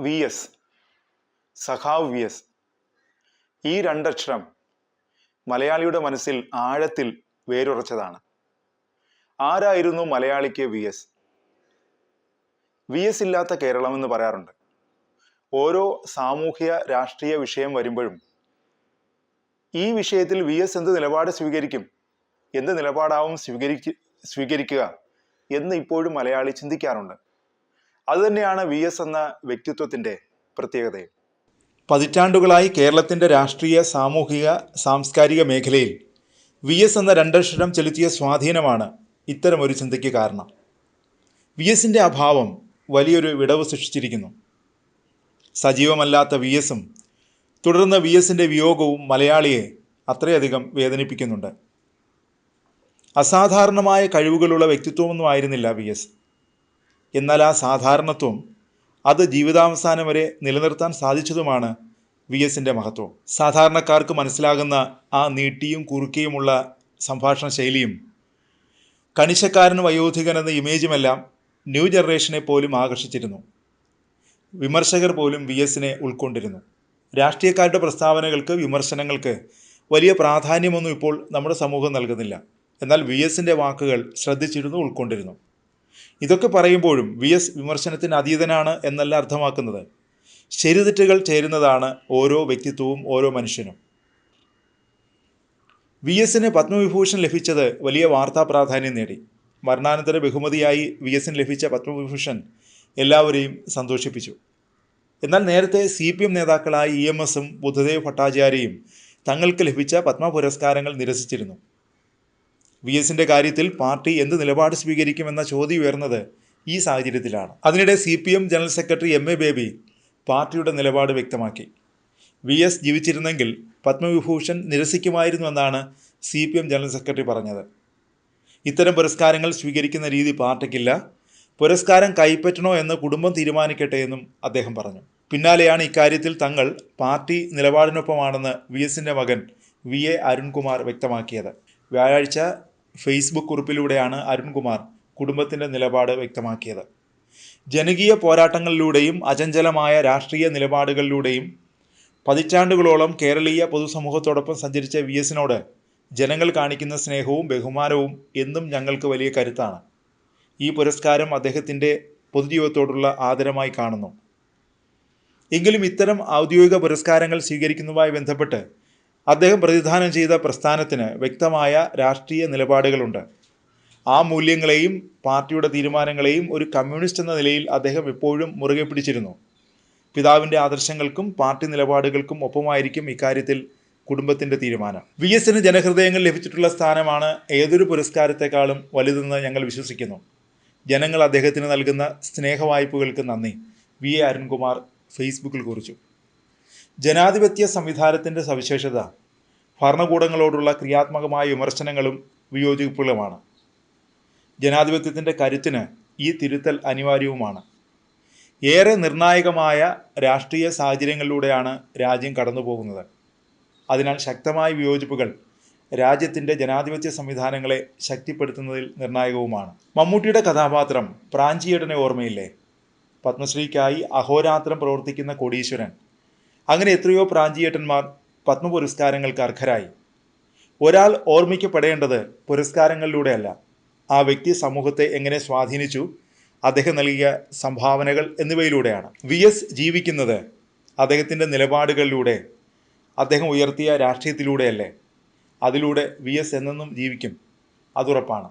V S, സഖാവ് V S. ഈ രണ്ടക്ഷരം മലയാളിയുടെ മനസ്സിൽ ആഴത്തിൽ വേരുറച്ചതാണ്. ആരായിരുന്നു മലയാളിക്ക് വി എസ്? വി എസ് ഇല്ലാത്ത കേരളം എന്ന് പറയാറുണ്ട്. ഓരോ സാമൂഹ്യ രാഷ്ട്രീയ വിഷയം വരുമ്പോഴും ഈ വിഷയത്തിൽ വി എസ് എന്ത് നിലപാട് സ്വീകരിക്കും, എന്ത് നിലപാടാവും സ്വീകരിക്കുക എന്ന് ഇപ്പോഴും മലയാളി ചിന്തിക്കാറുണ്ട്. അതുതന്നെയാണ് വി എസ് എന്ന വ്യക്തിത്വത്തിൻ്റെ പ്രത്യേകതയും. പതിറ്റാണ്ടുകളായി കേരളത്തിൻ്റെ രാഷ്ട്രീയ, സാമൂഹിക, സാംസ്കാരിക മേഖലയിൽ വി എസ് എന്ന രണ്ടക്ഷരം ചെലുത്തിയ സ്വാധീനമാണ് ഇത്തരമൊരു ചിന്തയ്ക്ക് കാരണം. വി എസിൻ്റെ അഭാവം വലിയൊരു വിടവ് സൃഷ്ടിച്ചിരിക്കുന്നു. സജീവമല്ലാത്ത വി എസും തുടർന്ന് വി എസിൻ്റെ വിയോഗവും മലയാളിയെ അത്രയധികം വേദനിപ്പിക്കുന്നുണ്ട്. അസാധാരണമായ കഴിവുകളുള്ള വ്യക്തിത്വമൊന്നും ആയിരുന്നില്ല വി എസ്. എന്നാൽ ആ സാധാരണത്വം അത് ജീവിതാവസാനം വരെ നിലനിർത്താൻ സാധിച്ചതുമാണ് വി എസിൻ്റെ മഹത്വം. സാധാരണക്കാർക്ക് മനസ്സിലാകുന്ന ആ നീട്ടിയും കുറുക്കിയുമുള്ള സംഭാഷണ ശൈലിയും കണിശക്കാരൻ വയോധികൻ എന്ന ഇമേജുമെല്ലാം ന്യൂ ജനറേഷനെ പോലും ആകർഷിച്ചിരുന്നു. വിമർശകർ പോലും വി എസിനെ ഉൾക്കൊണ്ടിരുന്നു. രാഷ്ട്രീയക്കാരുടെ പ്രസ്താവനകൾക്ക്, വിമർശനങ്ങൾക്ക് വലിയ പ്രാധാന്യമൊന്നും ഇപ്പോൾ നമ്മുടെ സമൂഹം നൽകുന്നില്ല. എന്നാൽ വി എസിൻ്റെ വാക്കുകൾ ശ്രദ്ധിച്ചിരുന്നു, ഉൾക്കൊണ്ടിരുന്നു. ഇതൊക്കെ പറയുമ്പോഴും വി എസ് വിമർശനത്തിന് അതീതനാണ് എന്നല്ല അർത്ഥമാക്കുന്നത്. ശരിതെറ്റുകൾ ചേരുന്നതാണ് ഓരോ വ്യക്തിത്വവും, ഓരോ മനുഷ്യനും. വി എസിന് പത്മവിഭൂഷൺ ലഭിച്ചത് വലിയ വാർത്താ പ്രാധാന്യം നേടി. മരണാനന്തര ബഹുമതിയായി വി എസിന് ലഭിച്ച പത്മവിഭൂഷൺ എല്ലാവരെയും സന്തോഷിപ്പിച്ചു. എന്നാൽ നേരത്തെ CPM നേതാക്കളായ EMSഉം ബുദ്ധദേവ് ഭട്ടാചാര്യയും തങ്ങൾക്ക് ലഭിച്ച പത്മ പുരസ്കാരങ്ങൾ നിരസിച്ചിരുന്നു. വി എസിൻ്റെ കാര്യത്തിൽ പാർട്ടി എന്ത് നിലപാട് സ്വീകരിക്കുമെന്ന ചോദ്യം ഉയർന്നത് ഈ സാഹചര്യത്തിലാണ്. അതിനിടെ CPM general secretary MA Baby പാർട്ടിയുടെ നിലപാട് വ്യക്തമാക്കി. വി എസ് ജീവിച്ചിരുന്നെങ്കിൽ പത്മവിഭൂഷൺ നിരസിക്കുമായിരുന്നുവെന്നാണ് CPM ജനറൽ സെക്രട്ടറി പറഞ്ഞത്. ഇത്തരം പുരസ്കാരങ്ങൾ സ്വീകരിക്കുന്ന രീതി പാർട്ടിക്കില്ല. പുരസ്കാരം കൈപ്പറ്റണോ എന്ന് കുടുംബം തീരുമാനിക്കട്ടെ എന്നും അദ്ദേഹം പറഞ്ഞു. പിന്നാലെയാണ് ഇക്കാര്യത്തിൽ തങ്ങൾ പാർട്ടി നിലപാടിനൊപ്പമാണെന്ന് വി എസിൻ്റെ മകൻ VA അരുൺകുമാർ വ്യക്തമാക്കിയത്. വ്യാഴാഴ്ച ഫേസ്ബുക്ക് കുറിപ്പിലൂടെയാണ് അരുൺകുമാർ കുടുംബത്തിൻ്റെ നിലപാട് വ്യക്തമാക്കിയത്. ജനകീയ പോരാട്ടങ്ങളിലൂടെയും അചഞ്ചലമായ രാഷ്ട്രീയ നിലപാടുകളിലൂടെയും പതിറ്റാണ്ടുകളോളം കേരളീയ പൊതുസമൂഹത്തോടൊപ്പം സഞ്ചരിച്ച വി എസിനോട് ജനങ്ങൾ കാണിക്കുന്ന സ്നേഹവും ബഹുമാനവും എന്നും ഞങ്ങൾക്ക് വലിയ കരുത്താണ്. ഈ പുരസ്കാരം അദ്ദേഹത്തിൻ്റെ പൊതുജീവിതത്തോടുള്ള ആദരമായി കാണുന്നു. എങ്കിലും ഇത്തരം ഔദ്യോഗിക പുരസ്കാരങ്ങൾ സ്വീകരിക്കുന്നതുമായി ബന്ധപ്പെട്ട് അദ്ദേഹം പ്രതിദാനം ചെയ്ത പ്രസ്ഥാനത്തിന് വ്യക്തമായ രാഷ്ട്രീയ നിലപാടുകളുണ്ട്. ആ മൂല്യങ്ങളെയും പാർട്ടിയുടെ തീരുമാനങ്ങളെയും ഒരു കമ്മ്യൂണിസ്റ്റ് എന്ന നിലയിൽ അദ്ദേഹം എപ്പോഴും മുറുകെ പിടിച്ചിരുന്നു. പിതാവിൻ്റെ ആദർശങ്ങൾക്കും പാർട്ടി നിലപാടുകൾക്കും ഒപ്പമായിരിക്കും ഇക്കാര്യത്തിൽ കുടുംബത്തിൻ്റെ തീരുമാനം. വി എസിന് ജനഹൃദയങ്ങൾ ലഭിച്ചിട്ടുള്ള സ്ഥാനമാണ് ഏതൊരു പുരസ്കാരത്തെക്കാളും വലുതെന്ന് ഞങ്ങൾ വിശ്വസിക്കുന്നു. ജനങ്ങൾ അദ്ദേഹത്തിന് നൽകുന്ന സ്നേഹവായ്പകൾക്ക് നന്ദി, VA അരുൺകുമാർ ഫേസ്ബുക്കിൽ കുറിച്ചു. ജനാധിപത്യ സംവിധാനത്തിൻ്റെ സവിശേഷത ഭരണകൂടങ്ങളോടുള്ള ക്രിയാത്മകമായ വിമർശനങ്ങളും വിയോജിപ്പുകളുമാണ്. ജനാധിപത്യത്തിൻ്റെ കരുത്തിന് ഈ തിരുത്തൽ അനിവാര്യവുമാണ്. ഏറെ നിർണായകമായ രാഷ്ട്രീയ സാഹചര്യങ്ങളിലൂടെയാണ് രാജ്യം കടന്നു പോകുന്നത്. അതിനാൽ ശക്തമായ വിയോജിപ്പുകൾ രാജ്യത്തിൻ്റെ ജനാധിപത്യ സംവിധാനങ്ങളെ ശക്തിപ്പെടുത്തുന്നതിൽ നിർണായകവുമാണ്. മമ്മൂട്ടിയുടെ കഥാപാത്രം പ്രാഞ്ചിയേട്ടനെ ഓർമ്മയില്ലേ? പത്മശ്രീക്കായി അഹോരാത്രം പ്രവർത്തിക്കുന്ന കോടീശ്വരൻ. അങ്ങനെ എത്രയോ പ്രാഞ്ചിയേട്ടന്മാർ പത്മ പുരസ്കാരങ്ങൾക്ക് അർഹരായി. ഒരാൾ ഓർമ്മിക്കപ്പെടേണ്ടത് പുരസ്കാരങ്ങളിലൂടെയല്ല, ആ വ്യക്തി സമൂഹത്തെ എങ്ങനെ സ്വാധീനിച്ചു, അദ്ദേഹം നൽകിയ സംഭാവനകൾ എന്നിവയിലൂടെയാണ്. വി എസ് ജീവിക്കുന്നത് അദ്ദേഹത്തിൻ്റെ നിലപാടുകളിലൂടെ, അദ്ദേഹം ഉയർത്തിയ രാഷ്ട്രീയത്തിലൂടെയല്ലേ? അതിലൂടെ വി എസ് എന്നെന്നും ജീവിക്കും, അതുറപ്പാണ്.